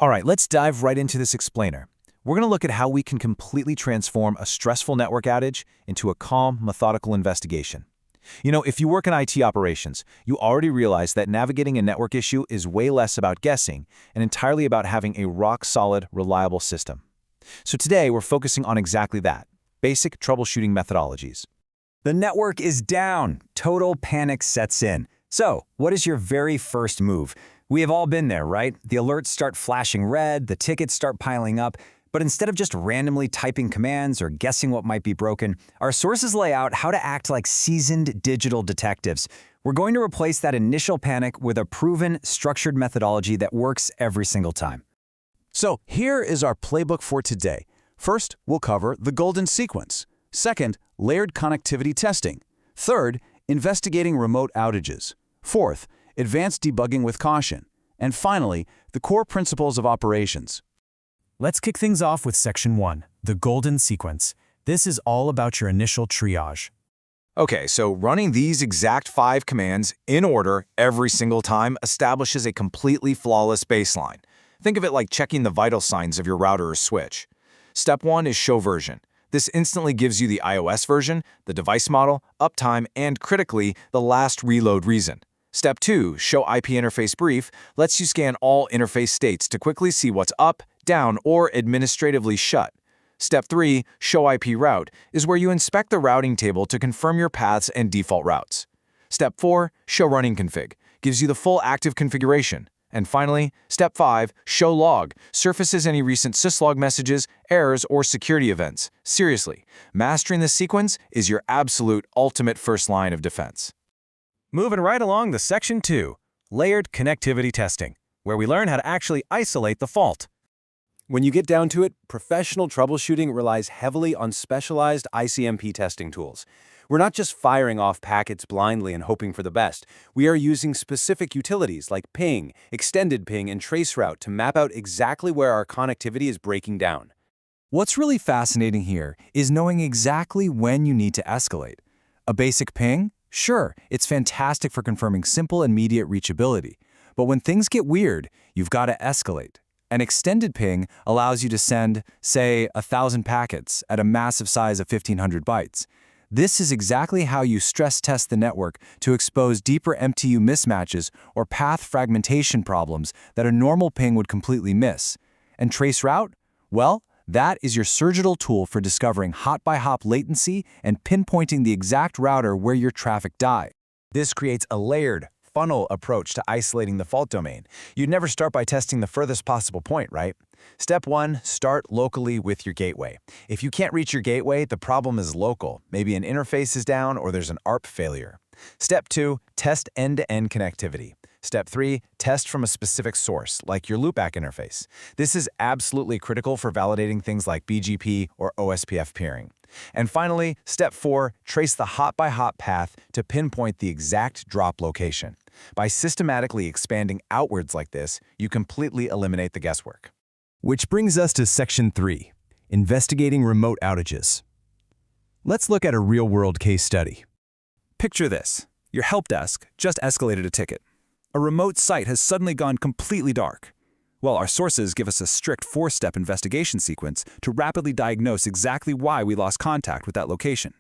All right, let's dive right into this explainer. We're going to look at how we can completely transform a stressful network outage into a calm, methodical investigation. If you work in IT operations, you already realize that navigating a network issue is way less about guessing and entirely about having a rock-solid, reliable system. So today, we're focusing on exactly that, basic troubleshooting methodologies. The network is down. Total panic sets in. So, what is your very first move? We have all been there, right? The alerts start flashing red, the tickets start piling up, but instead of just randomly typing commands or guessing what might be broken, our sources lay out how to act like seasoned digital detectives. We're going to replace that initial panic with a proven, structured methodology that works every single time. So here is our playbook for today. First, we'll cover the golden sequence. Second, layered connectivity testing. Third, investigating remote outages. Fourth, advanced debugging with caution. And finally, the core principles of operations. Let's kick things off with Section 1, the golden sequence. This is all about your initial triage. Okay, so running these exact 5 commands in order every single time establishes a completely flawless baseline. Think of it like checking the vital signs of your router or switch. Step 1 is show version. This instantly gives you the iOS version, the device model, uptime, and critically, the last reload reason. Step 2, show IP interface brief, lets you scan all interface states to quickly see what's up, down, or administratively shut. Step 3, show IP route, is where you inspect the routing table to confirm your paths and default routes. Step 4, show running config, gives you the full active configuration. And finally, Step 5, show log, surfaces any recent syslog messages, errors, or security events. Seriously, mastering this sequence is your absolute ultimate first line of defense. Moving right along to Section 2, layered connectivity testing, where we learn how to actually isolate the fault. When you get down to it, professional troubleshooting relies heavily on specialized ICMP testing tools. We're not just firing off packets blindly and hoping for the best. We are using specific utilities like ping, extended ping, and traceroute to map out exactly where our connectivity is breaking down. What's really fascinating here is knowing exactly when you need to escalate. A basic ping? Sure, it's fantastic for confirming simple immediate reachability. But when things get weird, you've got to escalate. An extended ping allows you to send, say, 1,000 packets at a massive size of 1,500 bytes. This is exactly how you stress test the network to expose deeper MTU mismatches or path fragmentation problems that a normal ping would completely miss. And traceroute? Well, that is your surgical tool for discovering hop-by-hop latency and pinpointing the exact router where your traffic died. This creates a layered, funnel approach to isolating the fault domain. You'd never start by testing the furthest possible point, right? Step 1, start locally with your gateway. If you can't reach your gateway, the problem is local. Maybe an interface is down or there's an ARP failure. Step 2, test end-to-end connectivity. Step 3, test from a specific source, like your loopback interface. This is absolutely critical for validating things like BGP or OSPF peering. And finally, Step 4, trace the hop-by-hop path to pinpoint the exact drop location. By systematically expanding outwards like this, you completely eliminate the guesswork. Which brings us to Section 3, investigating remote outages. Let's look at a real-world case study. Picture this. Your help desk just escalated a ticket. A remote site has suddenly gone completely dark. Well, our sources give us a strict 4-step investigation sequence to rapidly diagnose exactly why we lost contact with that location.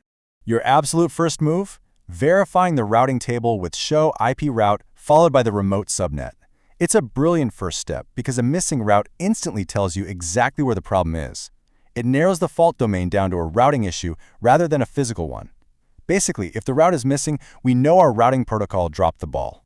Your absolute first move? Verifying the routing table with show IP route followed by the remote subnet. It's a brilliant first step because a missing route instantly tells you exactly where the problem is. It narrows the fault domain down to a routing issue rather than a physical one. Basically, if the route is missing, we know our routing protocol dropped the ball.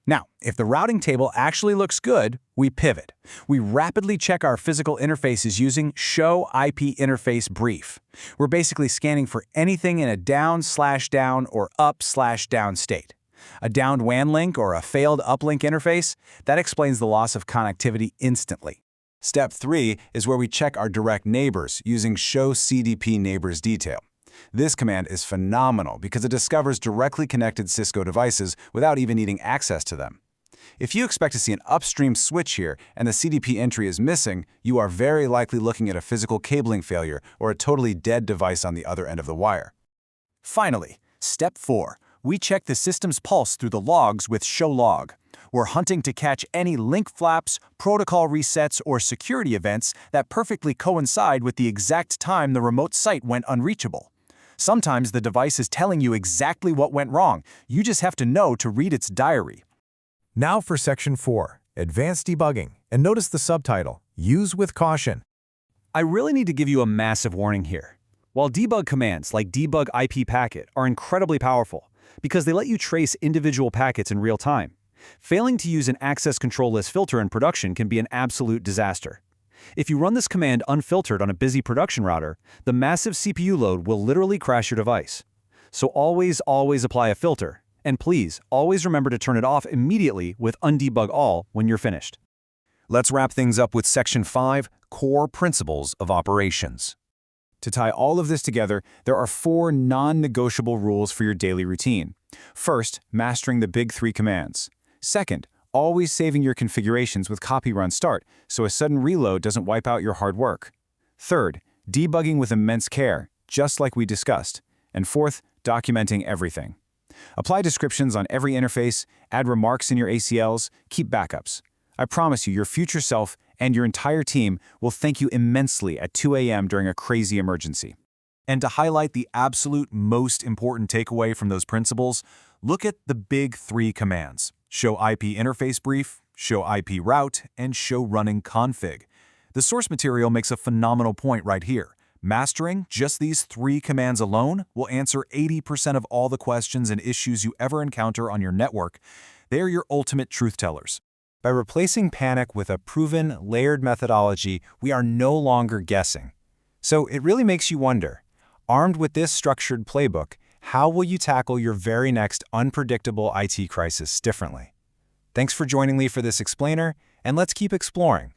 Now, if the routing table actually looks good, we pivot. We rapidly check our physical interfaces using show IP interface brief. We're basically scanning for anything in a down/down or up/down state. A downed WAN link or a failed uplink interface, that explains the loss of connectivity instantly. Step 3 is where we check our direct neighbors using show CDP neighbors detail. This command is phenomenal because it discovers directly connected Cisco devices without even needing access to them. If you expect to see an upstream switch here and the CDP entry is missing, you are very likely looking at a physical cabling failure or a totally dead device on the other end of the wire. Finally, Step 4. We check the system's pulse through the logs with show log. We're hunting to catch any link flaps, protocol resets, or security events that perfectly coincide with the exact time the remote site went unreachable. Sometimes the device is telling you exactly what went wrong. You just have to know to read its diary. Now for Section 4, Advanced Debugging, and notice the subtitle, Use with Caution. I really need to give you a massive warning here. While debug commands like debug IP packet are incredibly powerful because they let you trace individual packets in real time, failing to use an access control list filter in production can be an absolute disaster. If you run this command unfiltered on a busy production router, the massive CPU load will literally crash your device. So always apply a filter, and please always remember to turn it off immediately with undebug all when you're finished. Let's wrap things up with Section 5, Core Principles of Operations. To tie all of this together, there are 4 non-negotiable rules for your daily routine. First, mastering the big 3 commands. Second, always saving your configurations with copy run start so a sudden reload doesn't wipe out your hard work. Third, debugging with immense care, just like we discussed. And fourth, documenting everything. Apply descriptions on every interface, add remarks in your ACLs, keep backups. I promise you, your future self and your entire team will thank you immensely at 2 a.m. during a crazy emergency. And to highlight the absolute most important takeaway from those principles, look at the big 3 commands: show IP interface brief, show IP route, and show running config. The source material makes a phenomenal point right here. Mastering just these 3 commands alone will answer 80% of all the questions and issues you ever encounter on your network. They are your ultimate truth tellers. By replacing panic with a proven, layered methodology, we are no longer guessing. So it really makes you wonder, armed with this structured playbook, how will you tackle your very next unpredictable IT crisis differently? Thanks for joining me for this explainer, and let's keep exploring.